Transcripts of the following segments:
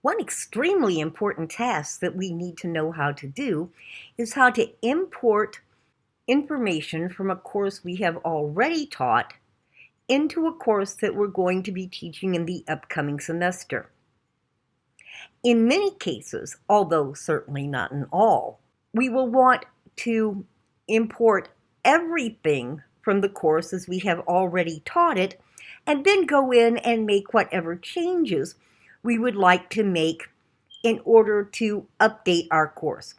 One extremely important task that we need to know how to do is how to import information from a course we have already taught into a course that we're going to be teaching in the upcoming semester. In many cases, although certainly not in all, we will want to import everything from the course as we have already taught it, and then go in and make whatever changes we would like to make in order to update our course.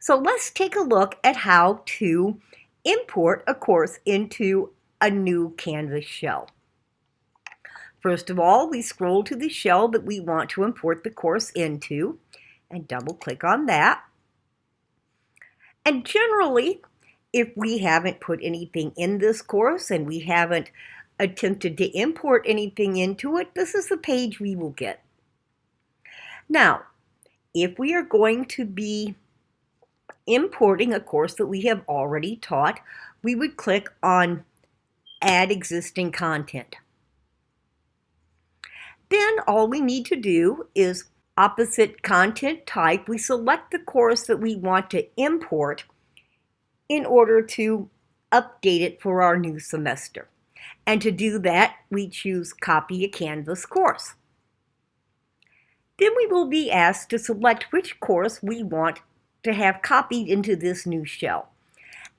So let's take a look at how to import a course into a new Canvas shell. First of all, we scroll to the shell that we want to import the course into and double click on that. And generally, if we haven't put anything in this course and we haven't attempted to import anything into it, this is the page we will get. Now, if we are going to be importing a course that we have already taught, we would click on Add Existing Content. Then all we need to do is opposite content type, we select the course that we want to import in order to update it for our new semester. And to do that, we choose Copy a Canvas Course. Then we will be asked to select which course we want to have copied into this new shell.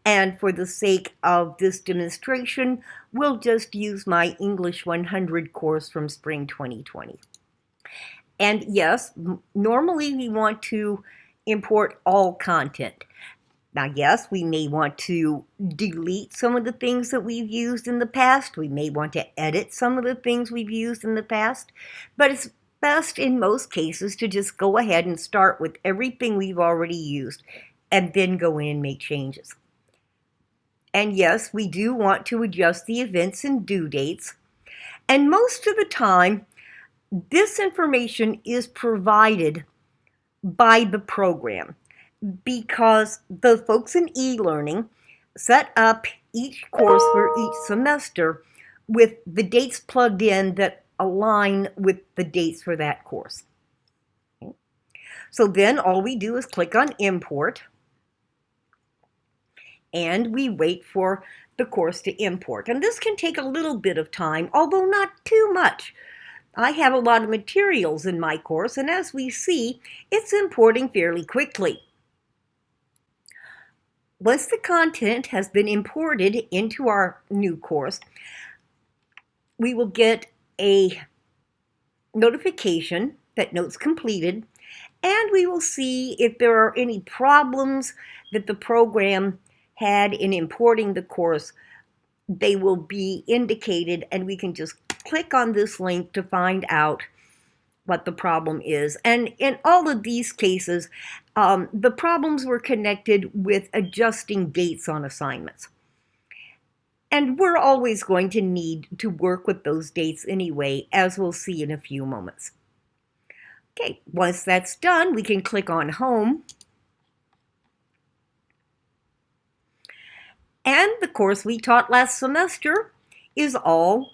And for the sake of this demonstration, we'll just use my English 100 course from spring 2020. And yes, normally we want to import all content. Now, yes, we may want to delete some of the things that we've used in the past. We may want to edit some of the things we've used in the past. But it's best in most cases to just go ahead and start with everything we've already used and then go in and make changes. And yes, we do want to adjust the events and due dates. And most of the time, this information is provided by the program because the folks in e-learning set up each course for each semester with the dates plugged in that align with the dates for that course. Okay. So then all we do is click on Import, and we wait for the course to import. And this can take a little bit of time, although not too much. I have a lot of materials in my course, and as we see, it's importing fairly quickly. Once the content has been imported into our new course, we will get a notification that note's completed, and we will see if there are any problems that the program had in importing the course. They will be indicated, and we can just click on this link to find out what the problem is. And in all of these cases, the problems were connected with adjusting dates on assignments. And we're always going to need to work with those dates anyway, as we'll see in a few moments. Okay, once that's done, we can click on Home. And the course we taught last semester is all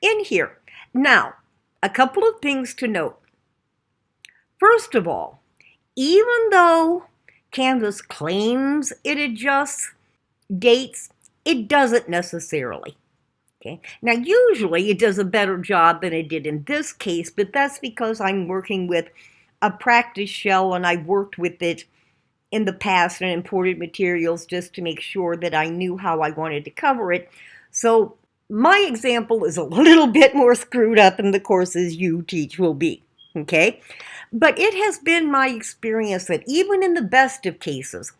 in here. Now, a couple of things to note. First of all, even though Canvas claims it adjusts dates, it doesn't necessarily. Okay. Now, usually it does a better job than it did in this case, but that's because I'm working with a practice shell and I worked with it in the past and imported materials just to make sure that I knew how I wanted to cover it. So my example is a little bit more screwed up than the courses you teach will be, okay? But it has been my experience that even in the best of cases,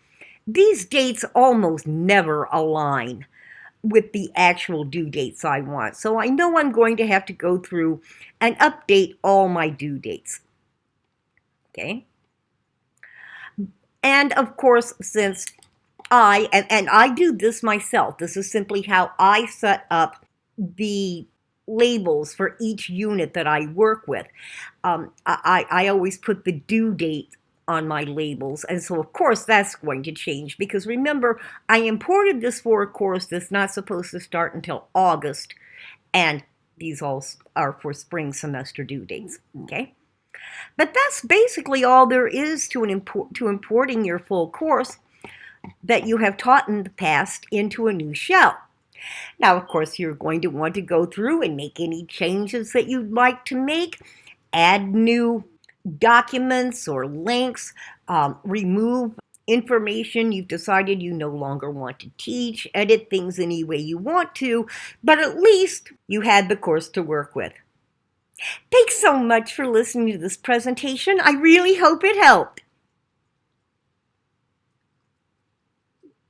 these dates almost never align with the actual due dates I want. So I know I'm going to have to go through and update all my due dates, okay? And of course, since I do this myself, this is simply how I set up the labels for each unit that I work with. I always put the due date on my labels, and so of course that's going to change because remember, I imported this for a course that's not supposed to start until August, and these all are for spring semester due dates, okay? But that's basically all there is to importing your full course that you have taught in the past into a new shell. Now, of course, you're going to want to go through and make any changes that you'd like to make, add new documents or links, remove information you've decided you no longer want to teach, edit things any way you want to, but at least you had the course to work with. Thanks so much for listening to this presentation. I really hope it helped.